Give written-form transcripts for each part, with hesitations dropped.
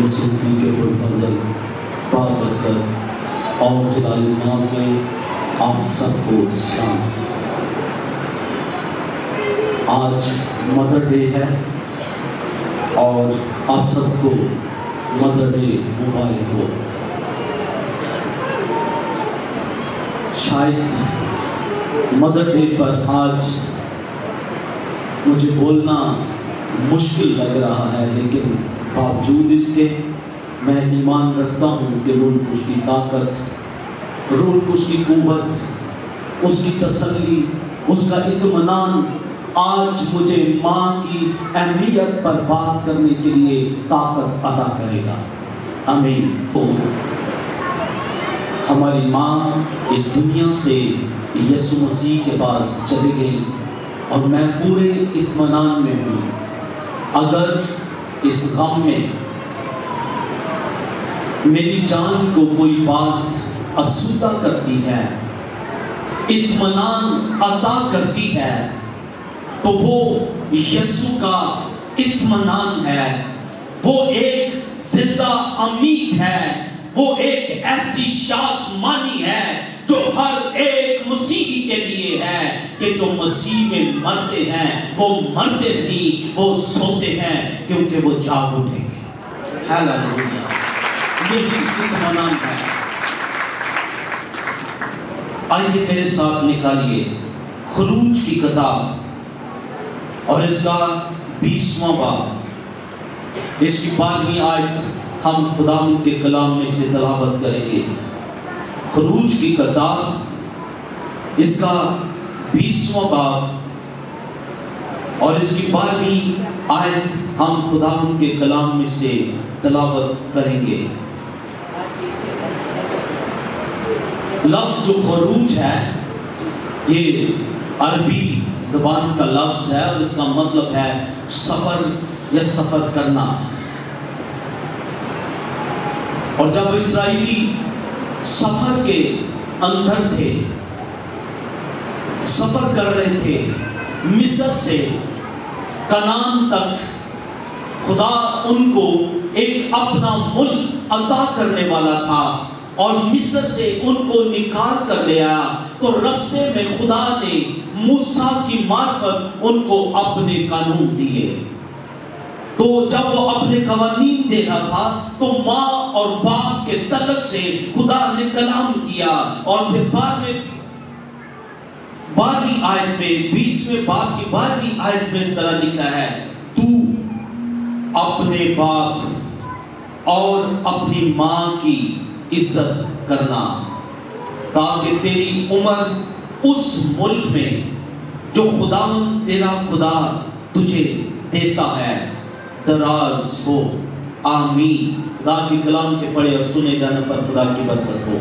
یسوع مسیح کے پرفضل بابرکت اور جلالی نام میں آپ سب کو سلام۔ آج مدر ڈے ہے اور آپ سب کو مدر ڈے مبارک ہو۔ شاید مدر ڈے پر آج مجھے بولنا مشکل لگ رہا ہے، لیکن باوجود اس کے میں ایمان رکھتا ہوں کہ روح القدس کی طاقت، روح القدس کی قوت، اس کی تسلی، اس کا اطمینان آج مجھے ماں کی اہمیت پر بات کرنے کے لیے طاقت عطا کرے گا۔ آمین۔ ہماری ماں اس دنیا سے یسوع مسیح کے پاس چلے گئی اور میں پورے اطمینان میں ہوں۔ اگر اس غم میں میری جان کو کوئی بات آسودہ کرتی ہے، اطمینان عطا کرتی ہے، تو وہ یسوع کا اطمینان ہے۔ وہ ایک زندہ امید ہے، وہ ایک ایسی شادمانی ہے جو ہر ایک مسیحی کے لیے ہے کہ جو مسیح میں مرتے ہیں وہ مرتے نہیں، وہ سوتے ہیں کیونکہ وہ جاگ اٹھیں گے۔ ہاللویا۔ یہی اطمینان ہے۔ آئیے میرے ساتھ نکالیے خروج کی کتاب اور اس کا 20واں باب، اس کی 12ویں آیت ہم خداوند کے کلام میں سے تلاوت کریں گے۔ خروج کی کتاب، اس کا 20واں باب اور اس کی 12ویں آیت ہم خداوند کے کلام میں سے تلاوت کریں گے۔ لفظ جو خروج ہے یہ عربی زبان کا لفظ ہے اور اس کا مطلب ہے سفر یا سفر کرنا۔ اور جب اسرائیلی سفر کے اندر تھے، سفر کر رہے تھے مصر سے کنعان تک، خدا ان کو ایک اپنا ملک عطا کرنے والا تھا اور مصر سے ان کو نکال کر لے آیا۔ تو رستے میں خدا نے موسیٰ کی معرفت ان کو اپنے قانون دیے۔ تو جب وہ اپنے قوانین دے رہا تھا تو ماں اور باپ کے تعلق سے خدا نے کلام کیا، اور پھر بعد میں 12ویں آیت میں، 20ویں باب کی 12ویں آیت میں اس طرح لکھا ہے، تو اپنے باپ اور اپنی ماں کی عزت کرنا تاکہ تیری عمر اس ملک میں جو خداوند تیرا خدا تجھے دیتا ہے دراز ہو۔ آمین۔ خدا کے کلام کے پڑھے اور سنے جانے پر خدا کی برکت ہو۔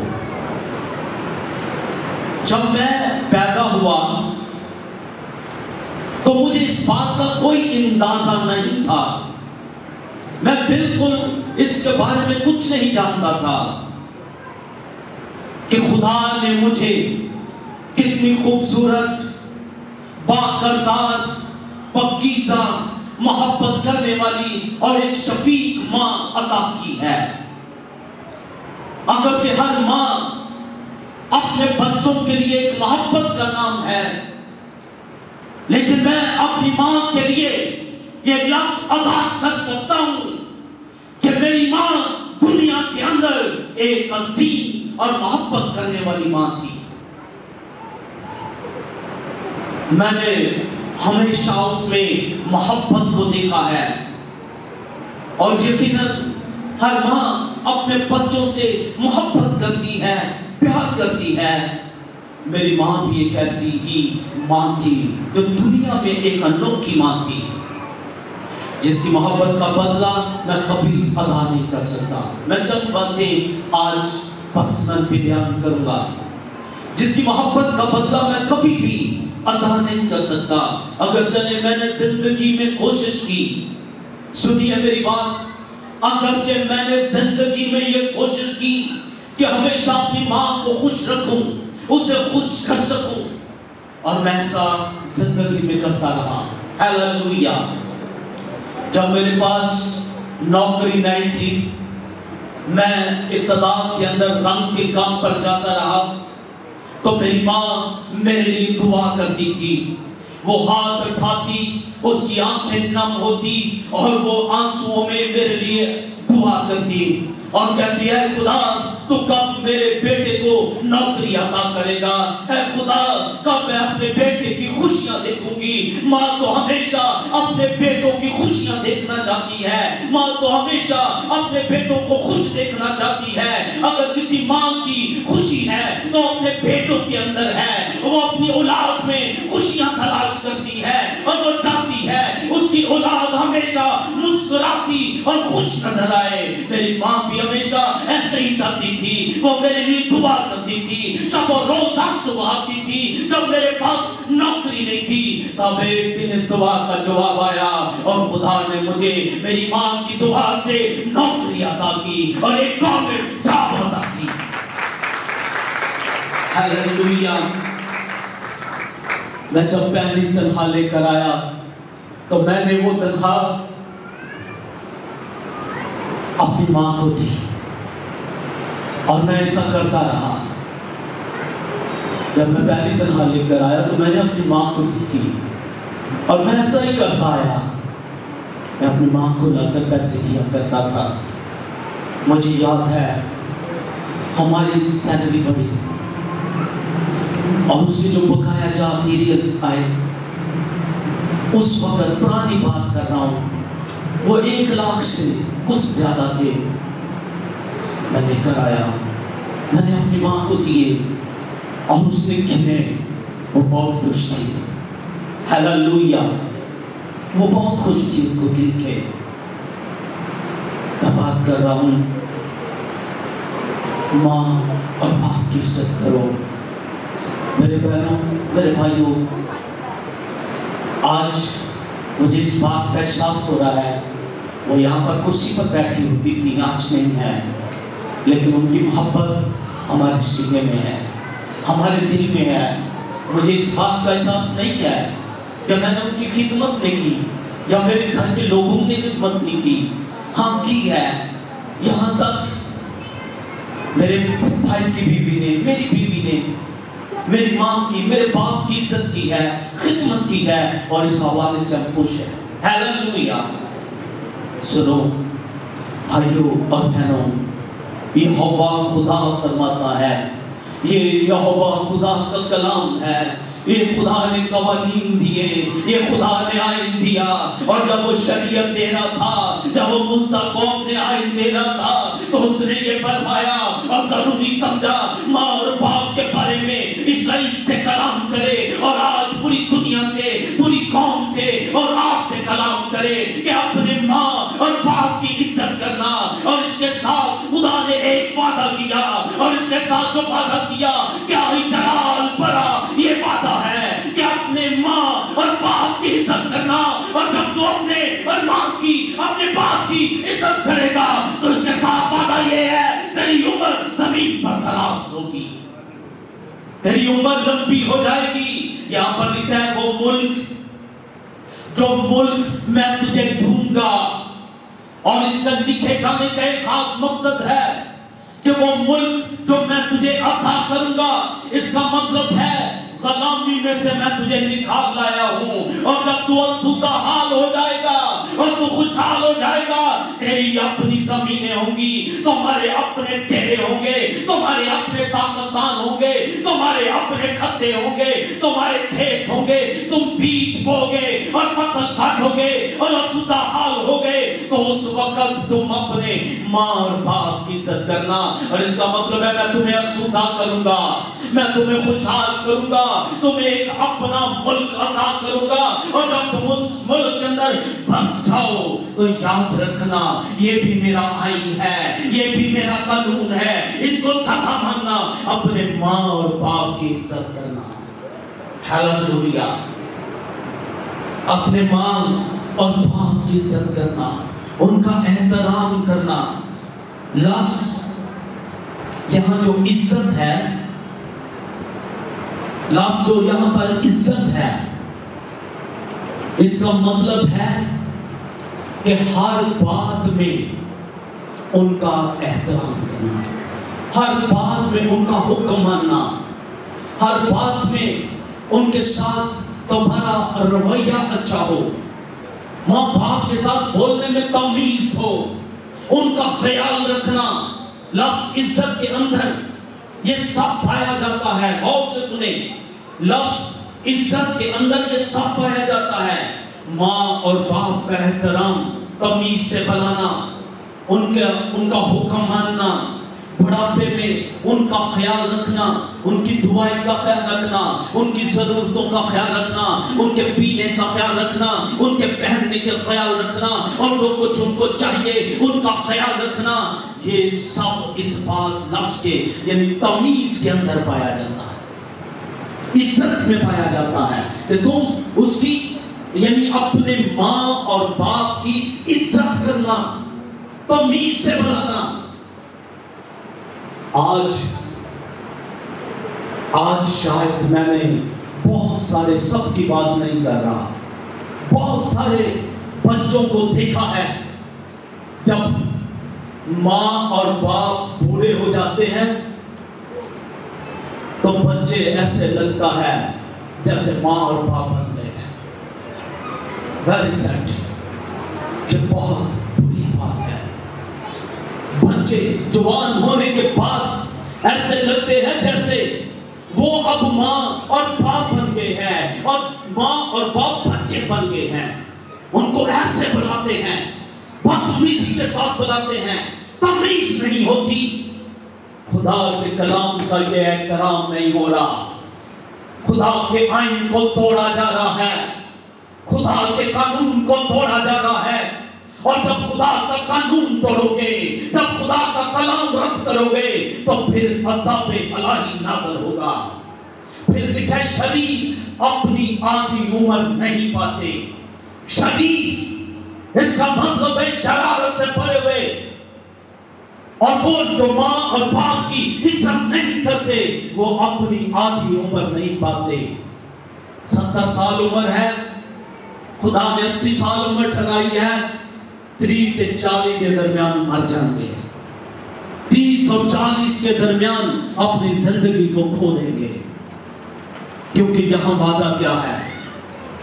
جب میں پیدا ہوا تو مجھے اس بات کا کوئی اندازہ نہیں تھا، میں بالکل اس کے بارے میں کچھ نہیں جانتا تھا کہ خدا نے مجھے کتنی خوبصورت، باکردار، پاکیزہ، محبت کرنے والی اور ایک شفیق ماں عطا کی ہے۔ اگرچہ ہر ماں اپنے بچوں کے لیے ایک محبت کا نام ہے، لیکن میں اپنی ماں کے لیے یہ لفظ ادا کر سکتا ہوں کہ میری ماں دنیا کے اندر ایک عظیم اور محبت کرنے والی ماں تھی۔ میں نے ہمیشہ اس میں محبت کو دیکھا ہے، اور یقیناً ہر ماں اپنے بچوں سے محبت کرتی ہے، پیار کرتی ہے۔ میری ماں بھی ایک ایسی ہی ماں تھی جو دنیا میں ایک انوکھی ماں تھی، جس کی محبت کا بدلہ میں کبھی ادا نہیں کر سکتا۔ میں چند باتیں آج پرسنل پہ بیان کروں گا جس کی محبت کا بدلہ میں کبھی بھی ادا نہیں کر سکتا۔ اگر چلے میں نے زندگی میں کوشش کی، سنیے میری بات، اگرچہ میں نے زندگی میں یہ کوشش کی کہ ہمیشہ اپنی ماں کو خوش رکھوں، اسے خوش کر سکوں، اور میں ایسا زندگی میں کرتا رہا۔ ہاللویا۔ جب میرے پاس نوکری نہیں تھی، میں ابتدا کے اندر رنگ کے کام پر جاتا رہا، تو میری ماں میرے لیے دعا کرتی تھی، وہ ہاتھ اٹھاتی، اس کی آنکھیں نم ہوتی اور وہ آنسوؤں میں میرے لیے دعا کرتی اور کہتی ہے خدا تو کب میرے بیٹے کو نوکری عطا کرے گا، اے خدا کب میں اپنے بیٹے کی خوشیاں دیکھوں گی۔ ماں تو ہمیشہ اپنے بیٹوں کی خوشیاں دیکھنا چاہتی ہے، ماں تو ہمیشہ اپنے بیٹوں کو خوش دیکھنا چاہتی ہے۔ اگر کسی ماں کی خوشی ہے تو اپنے بیٹوں کے اندر ہے، وہ اپنی اولاد میں خوشیاں تلاش کرتی ہے اور وہ چاہتی ہے اس کی اولاد ہمیشہ مسکراتی اور خوش نظر آئے۔ میری ماں بھی ہمیشہ ایسے ہی چاہتی تھی، وہ میرے لیے دعا کرتی تھی، شب و روز صبح آتی تھی۔ جب میرے پاس نوکری نہیں تھی تب ایک دن اس دعا کا جواب آیا اور خدا نے مجھے میری ماں کی دعا سے نوکری عطا کی اور ایک گورنمنٹ جاب عطا کی۔ ہیلیلویا۔ میں جب پہلی تنخواہ لے کر آیا تو میں نے وہ تنخواہ اپنی ماں کو دی اور میں ایسا کرتا رہا۔ جب میں پہلی تنخواہ لے کر آیا تو میں نے اپنی ماں کو دی تھی اور میں ایسا ہی کرتا آیا، میں اپنی ماں کو لا کر پیسے دیا کرتا تھا۔ مجھے یاد ہے ہماری سیلری بڑھی اور اس میں جو بقایا جات ایریت آئے، اس وقت پرانی بات کر رہا ہوں، وہ 1,00,000 سے کچھ زیادہ تھے۔ میں لے کر آیا، میں نے اپنی ماں کو دیے اور اس نے گنے، وہ بہت خوش تھی۔ ہیلیلویا، وہ بہت خوش تھی ان کو گن کے۔ میں بات کر رہا ہوں ماں اور باپ کی عزت کرو۔ میرے بہنوں، میرے بھائیوں، آج مجھے اس بات کا احساس ہو رہا ہے، وہ یہاں پر کرسی پر بیٹھی ہوتی تھی، آج نہیں ہے، لیکن ان کی محبت ہمارے سینے میں ہے، ہمارے دل میں ہے۔ مجھے اس بات کا احساس نہیں ہے کہ میں نے ان کی خدمت نہیں کی یا میرے گھر کے لوگوں نے خدمت نہیں کی، ہاں کی ہے۔ یہاں تک میرے بھائی کی بیوی نے، میری بیوی نے میری ماں کی، میرے باپ کی عزت کی ہے، خدمت کی ہے اور اس حوالے سے ہم خوش ہیں۔ ہیلیلویا۔ سنو بھائیوں اور بہنوں، یہوہ خدا فرماتا ہے، یہ یہوہ خدا کا کلام ہے، یہ خدا نے قوانین دیے، یہ خدا نے آئین دیا۔ اور جب وہ شریعت دے رہا تھا، جب وہ موسیٰ کو اپنے آئین دے رہا تھا تو اس نے یہ فرمایا اور ضروری سمجھا ماں اور باپ کے بارے میں اسرائیل سے کلام کرے اور آج پوری دنیا سے، پوری قوم سے اور آپ سے کلام کرے کہ اپنے ماں اور باپ کی عزت کرنا۔ اور اس کے ساتھ خدا نے ایک وعدہ کیا اور اس کے ساتھ جو وعدہ کیا کیا ہی جلال بھرا یہ وعدہ ہے کہ اپنے ماں اور باپ کی عزت کرنا۔ اور جب تو اپنے اور ماں کی، اپنے باپ کی عزت کرے گا تو اس کے ساتھ وعدہ یہ ہے تیری عمر زمین پر دراز ہوگی، تیری عمر لمبی ہو جائے گی۔ یہاں پر لکھا ہے وہ ملک، جو ملک میں تجھے دوں گا، اور اس کا لکھے جانے کا ایک خاص مقصد ہے کہ وہ ملک جو میں تجھے عطا کروں گا، اس کا مطلب ہے غلامی میں سے میں تجھے نکال لایا ہوں، اور جب تو آسودہ حال ہو جائے گا اور تو خوشحال ہو جائے گا، تیری اپنی زمینیں ہوں گی، تمہارے اپنے ڈیرے ہوں گے، تمہارے اپنے پاکستان ہوں گے، تمہارے اپنے کھتے ہوں گے، تمہارے کھیت ہوں گے، تم بیج بو گے اور فصل کاٹو گے اور آسودہ حال ہو گے، تو اس وقت تم اپنے ماں اور باپ کی عزت کرنا۔ اور اس کا مطلب ہے میں تمہیں آسودہ کروں گا، میں تمہیں خوشحال کروں گا، تمہیں ایک اپنا ملک عطا کروں گا، اور جب تم اس ملک کے اندر بس جاؤ تو یاد رکھنا یہ بھی میرا آئین ہے، یہ بھی میرا قانون ہے، اس کو سدا ماننا، اپنے ماں اور باپ کی عزت کرنا۔ ہیلیلویا۔ اپنے ماں اور باپ کی عزت کرنا، ان کا احترام کرنا۔ لفظ یہاں جو عزت ہے، لفظ جو یہاں پر عزت ہے، اس کا مطلب ہے کہ ہر بات میں ان کا احترام کرنا، ہر بات میں ان کا حکم ماننا، ہر بات میں ان کے ساتھ تمہارا رویہ اچھا ہو، ماں باپ کے ساتھ بولنے میں تمیز ہو، ان کا خیال رکھنا۔ لفظ عزت کے اندر یہ سب پایا جاتا ہے، غور سے سنیں، لفظ عزت کے اندر یہ سب پایا جاتا ہے۔ ماں اور باپ کا احترام، تمیز سے بلانا، ان کا حکم ماننا، بڑھاپے میں ان کا خیال رکھنا، ان کی دعائیں کا خیال رکھنا، ان کی ضرورتوں کا خیال رکھنا، ان کے پینے کا خیال رکھنا، ان کے پہننے کا خیال رکھنا، اور جو کچھ ان کو چاہیے ان کا خیال رکھنا، یہ سب اس بات لفظ کے یعنی تمیز کے اندر پایا جاتا ہے، عزت میں پایا جاتا ہے کہ تم اس کی یعنی اپنے ماں اور باپ کی عزت کرنا، تمیز سے بلانا۔ آج شاید میں نے بہت سارے، سب کی بات نہیں کر رہا، بہت سارے بچوں کو دیکھا ہے جب ماں اور باپ بوڑھے ہو جاتے ہیں تو بچے ایسے لگتا ہے جیسے ماں اور باپ بن گئے ہیں۔ ویری سیڈ، یہ بہت بری بات ہے۔ بچے جوان ہونے کے بعد ایسے لگتے ہیں جیسے وہ اب ماں اور باپ بن گئے ہیں، اور ماں اور باپ بچے بن گئے ہیں۔ ان کو ایسے بلاتے ہیں، بدتمیزی کے ساتھ بلاتے ہیں، تمیز نہیں ہوتی۔ خدا کے کلام کا یہ احترام نہیں ہو رہا، خدا کے آئین کو توڑا جا رہا ہے، خدا کے قانون کو توڑا جا رہا ہے۔ اور جب خدا کا قانون توڑو گے، جب خدا کا کلام رد کرو گے تو پھر عذاب الہی نازل ہوگا۔ پھر لکھا ہے شریر اپنی آدھی عمر نہیں پاتے۔ شریر اس کا مطلب ہے شرارت سے بھرے ہوئے، اور وہ جو ماں اور باپ کی عزت نہیں کرتے وہ اپنی آدھی عمر نہیں پاتے۔ 70 سال عمر ہے، خدا نے 80 سال عمر ٹھہرائی ہے، 30 سے 40 کے درمیان مر جائیں گے، 30 اور 40 کے درمیان اپنی زندگی کو کھو دیں گے، کیونکہ یہاں وعدہ کیا ہے؟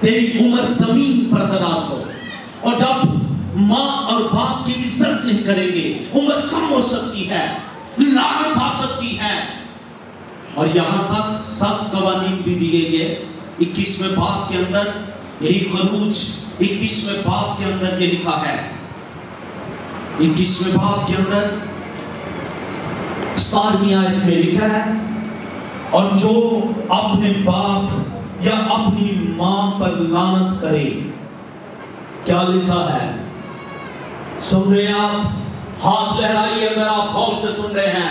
تیری عمر زمین پر دراز ہو۔ اور جب ماں اور باپ کی عزت نہیں کریں گے، عمر کم ہو سکتی ہے، لعنت آ سکتی ہے۔ اور یہاں تک 7 قوانین بھی دیے گئے 21ویں باب کے اندر، یہی خروج 21ویں باب کے اندر یہ لکھا ہے، 21ویں باب کے اندر 17ویں آیت میں لکھا ہے، اور جو اپنے باپ یا اپنی ماں پر لعنت کرے، کیا لکھا ہے؟ سن رہے ہیں آپ؟ ہاتھ لہرائیے اگر آپ غور سے سن رہے ہیں،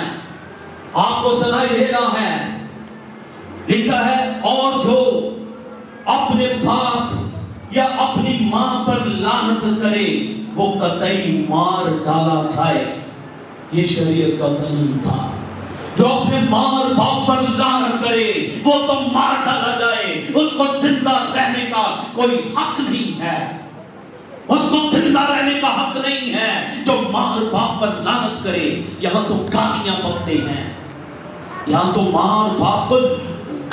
آپ کو سنائی دے رہا ہے۔ لکھا ہے اور جو اپنے باپ یا اپنی ماں پر لعنت کرے وہ قطعی مار ڈالا جائے۔ یہ شریعت کا قانون تھا، جو اپنے ماں اور باپ پر لعنت کرے وہ تو مار ڈالا جائے، اس کو زندہ رہنے کا کوئی حق نہیں ہے، اس کو زندہ رہنے کا حق نہیں ہے۔ جو ماں اور باپ پر لعنت کرے، یہاں تو گالیاں بکتے ہیں، یہاں تو ماں اور باپ پر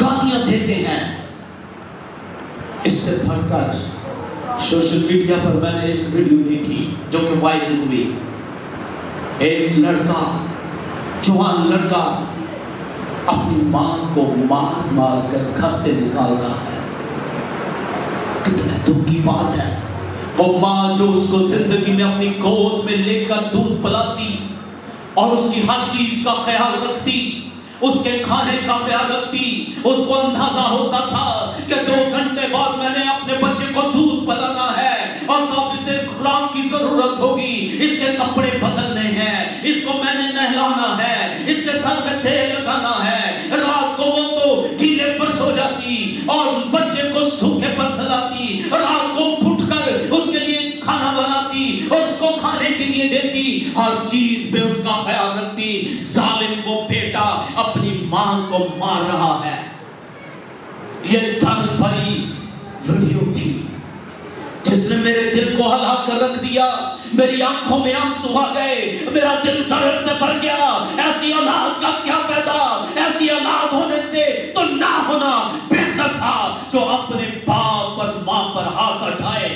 گالیاں دیتے ہیں۔ اس سے بڑھ کر سوشل میڈیا پر میں نے ایک ویڈیو دیکھی جو کہ وائرل ہوئی، ایک لڑکا، جوان لڑکا اپنی ماں کو مار مار کر گھر سے نکال رہا ہے۔ کتنے دکھ کی بات ہے، وہ ماں جو اس کو زندگی میں اپنی گود میں لے کر دودھ پلاتی اور اس کی ہر چیز کا خیال رکھتی، اس کے کھانے کا خیال رکھتی، اس کو اندازہ ہوتا تھا کہ 2 گھنٹے بعد میں نے اپنے بچے کو دودھ پلانا ہے، اور اب اسے خوراک کی ضرورت ہوگی، اس کے کپڑے بدلنے ہیں، اس کو میں نے نہلانا ہے، اس کے سر میں تیل لگانا ہے۔ رات کو وہ تو گیلے پر سو جاتی اور بچے کو سوکھے پر سلاتی، رات کو اٹھ کر اس کے لیے کھانا بناتی اور اس کو کھانے کے لیے دیتی، ہر چیز پہ اس کا خیال رکھتی۔ ظالم وہ بیٹا اپنی ماں کو مار رہا ہے۔ یہ درد بھری ویڈیو تھی جس نے میرے دل کو ہلا کر رکھ دیا. میری آنکھوں میں آنسو آ گئے, میرا دل درد سے بھر گیا. ایسی اولاد کا کیا پیدا, ایسی اولاد ہونے سے تو نہ ہونا بہتر تھا. جو اپنے باپ اور ماں پر ہاتھ اٹھائے,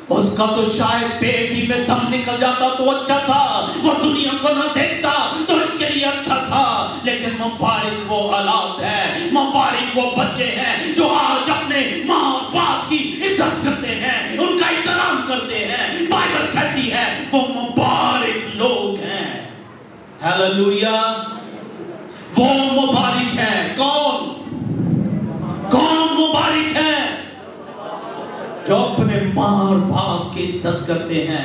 اس کا تو شاید پیٹ میں دم نکل جاتا تو اچھا تھا, وہ دنیا کو نہ دیکھتا تو اس کے لیے اچھا تھا. لیکن مبارک وہ اولاد ہے, مبارک وہ بچے ہیں جو آج اپنے ماں اور باپ کی عزت کرتے ہیں, ان کا احترام کرتے ہیں. بائبل کہتی ہے وہ مبارک لوگ ہیں. ہیلیلویا. وہ مبارک ہیں. کون مبارک ہے؟ جو اپنے ماں اور باپ کی عزت کرتے ہیں,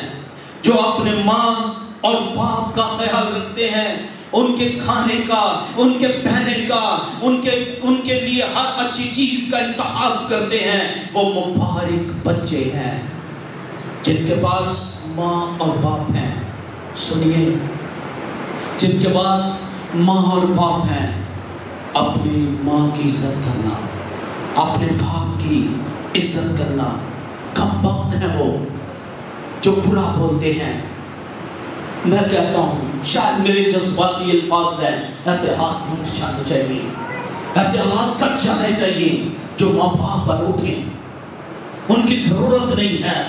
جو اپنے ماں اور باپ کا خیال رکھتے ہیں, ان کے کھانے کا, ان کے پہننے کا, ان کے لیے ہر اچھی چیز کا انتخاب کرتے ہیں. وہ مبارک بچے ہیں جن کے پاس ماں اور باپ ہیں. سنیے, جن کے پاس ماں اور باپ ہیں, اپنی ماں کی عزت کرنا, اپنے باپ کی عزت کرنا. کم وقت ہیں وہ جو برا بولتے ہیں. میں کہتا ہوں, شاید میرے جذباتی الفاظ ہیں, ایسے ہاتھ ٹوٹ جانے چاہیے, ایسے ہاتھ کٹ جانے چاہیے جو ماں باپ پر اٹھیں. ان کی ضرورت نہیں ہے.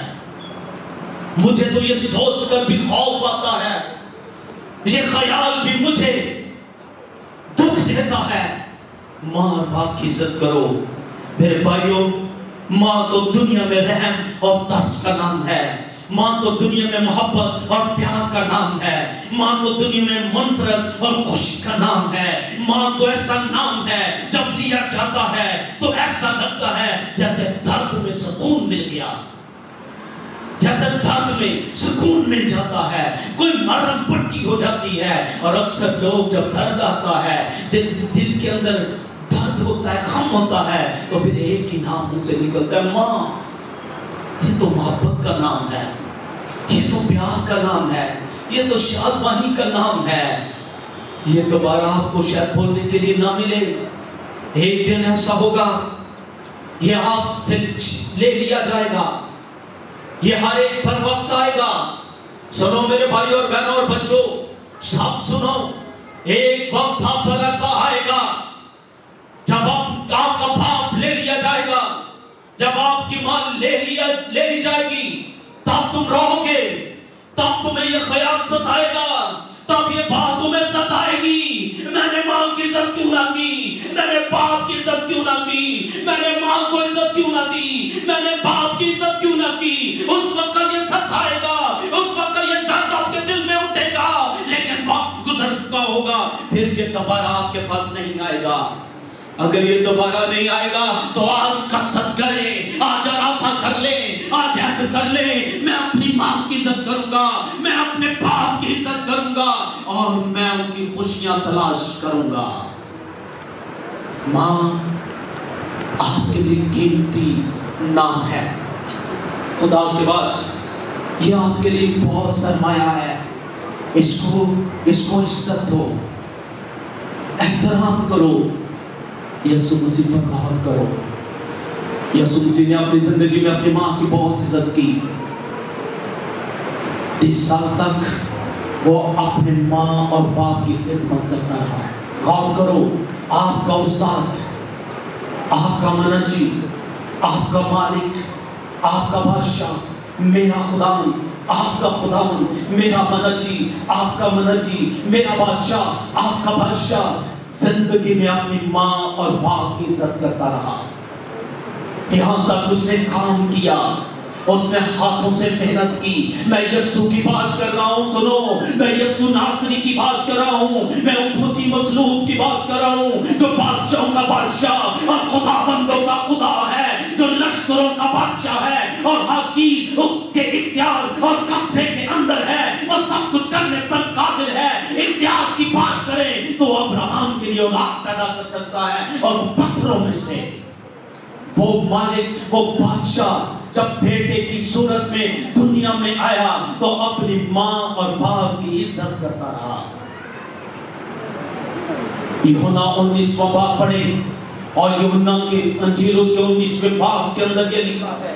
مجھے تو یہ سوچ کر بھی خوف آتا ہے, یہ خیال بھی مجھے دکھ دیتا ہے. ماں اور باپ کی عزت کرو. میرے بھائیوں, ماں تو دنیا میں رحم اور ترس کا نام ہے. ماں تو دنیا میں محبت اور پیار کا نام ہے. ماں تو دنیا میں منفرد اور خوشی کا نام ہے. ماں تو ایسا نام ہے جب لیا جاتا ہے تو ایسا لگتا ہے جیسے درد میں سکون مل گیا, جیسے درد میں سکون مل جاتا ہے, کوئی مرہم پٹی ہو جاتی ہے. اور اکثر لوگ جب درد آتا ہے, دل کے اندر درد ہوتا ہے, غم ہوتا ہے, تو پھر ایک ہی نام ان سے نکلتا ہے, ماں. یہ تو محبت کا نام ہے, یہ تو پیار کا نام ہے, یہ تو شادمانی کا نام ہے. یہ دوبارہ آپ کو شاید بولنے کے لیے نہ ملے. ایک دن ایسا ہوگا, یہ آپ سے لے لیا جائے گا, یہ ہر ایک پر وقت آئے گا. سنو میرے بھائی اور بہنوں اور بچوں, سب سنو, ایک وقت آپ پر ایسا آئے گا جب آپ کا باپ لے لیا جائے گا, جب آپ کی ماں لے لی جائے گی, تب تم رہو گے, تب تمہیں یہ خیال ستائے گا, تب یہ بات تمہیں ستائے گی, میں نے ماں کی عزت کیوں نہ کی, میں نے باپ کی عزت کیوں نہ کی, میں نے ماں کو عزت کیوں نہ دی, میں نے باپ کی عزت کیوں نہ کی. اس وقت یہ ستائے گا, اس وقت یہ درد آپ کے دل میں اٹھے گا. لیکن وقت گزر چکا ہوگا, پھر یہ دوبارہ آپ کے پاس نہیں آئے گا. اگر یہ دوبارہ نہیں آئے گا تو آج کسرت کریں, آج ارادہ کر لیں, آج عہد کر لیں, میں اپنی ماں کی عزت کروں گا, میں اپنے باپ کی عزت کروں گا, اور میں ان کی خوشیاں تلاش کروں گا. ماں آپ کے لیے قیمتی نام ہے. خدا کے بعد یہ آپ کے لیے بہت سرمایہ ہے. اس کو عزت دو, احترام کرو. یسوع مسیح پر غور کرو. یسوع مسیح نے اپنی زندگی میں اپنی ماں کی بہت عزت کی. 30 سال تک وہ اپنے ماں اور باپ کی خدمت کرتا رہا. غور کرو, آپ کا استاد, آپ کا منجی, آپ کا مالک, آپ کا بادشاہ, میرا خداوند, آپ کا خداوند, میرا منجی, آپ کا منجی, میرا بادشاہ, آپ کا بادشاہ, زندگی میں اپنی ماں اور باپ کی عزت کرتا رہا. یہاں تک اس نے کام کیا, اس نے ہاتھوں سے محنت کی. میں یسوع کی بات کر رہا ہوں, سنو, میں یسوع ناصری کی بات کر رہا ہوں, میں اس مسیح مصلوب کی بات کر رہا ہوں جو بادشاہوں کا بادشاہ اور خداوندوں کا خدا ہے, جو لشکروں کا بادشاہ ہے, اور ہر چیز اس کے اختیار اور قبضے کے اندر ہے, اور سب کچھ کرنے پر قادر ہے. اختیار کی بات کریں تو ابراہم کے لیے اولاد پیدا کر سکتا ہے, اور پتھروں میں سے وہ مالک, وہ بادشاہ جب بیٹے کی صورت میں دنیا میں آیا تو اپنی ماں اور باپ کی عزت کرتا رہا. یوحنا 19واں باب پڑھیں, اور یوحنا کے انجیل اس کے 19ویں باب کے اندر یہ لکھا ہے,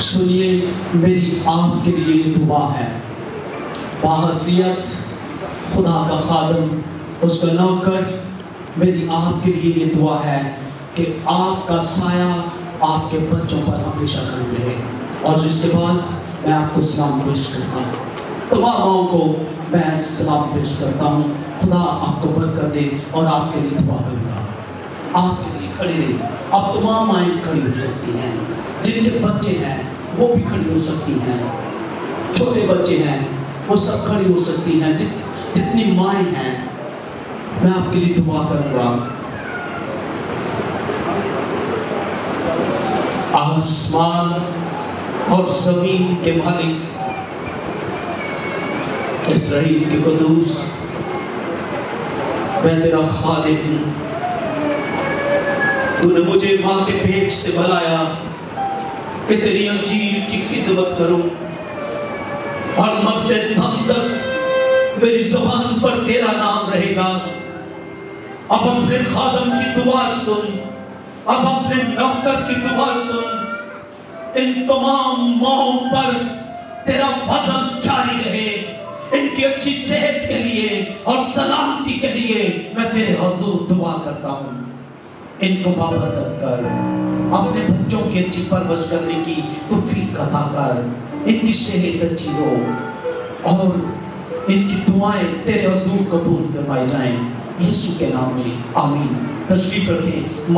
سنیے میری آپ کے لیے یہ دعا ہے. باحثیت خدا کا خادم، اس کا نوکر، میری آپ کے لیے یہ دعا ہے کہ آپ کا سایہ آپ کے بچوں پر ہمیشہ قائم رہے. اور اس کے بعد میں آپ کو سلام پیش کرتا ہوں. تمام ماؤں کو میں سلام پیش کرتا ہوں. خدا آپ کو برکت دے اور آپ کے لیے دعا کروں گا. آپ کے لیے کھڑے رہے. اب تمام مائیں کھڑی ہو سکتی ہیں. جن کے بچے ہیں وہ بھی کھڑی ہو سکتی ہیں. چھوٹے بچے ہیں وہ سب کھڑی ہو سکتی ہیں. جتنی مائیں ہیں میں آپ کے لیے دعا کروں گا. آسمان اور زمین کے مالک، اسرائیل کے قدوس، میں تیرا خادم ہوں. تو نے مجھے ماں کے پیٹ سے بلایا کہ تیری انجیل کی خدمت کروں، اور مرتے دم تک میری زبان پر تیرا نام رہے گا. اب اپنے خادم کی دعا سن، اب اپنے نوکر کی دعا سن. ان تمام ماؤں پر تیرا فضل جاری رہے. ان کی اچھی صحت کے لیے اور سلامتی کے لیے میں تیرے حضور دعا کرتا ہوں. ان کو بابرکت کر، اپنے بچوں کی اچھی پرورش کرنے کی توفیق عطا کر. ان کی صحت اچھی ہو اور ان کی دعائیں تیرے حضور قبول فرمائی جائیں. یسوع کے نام میں آمین. تشریف رکھیں.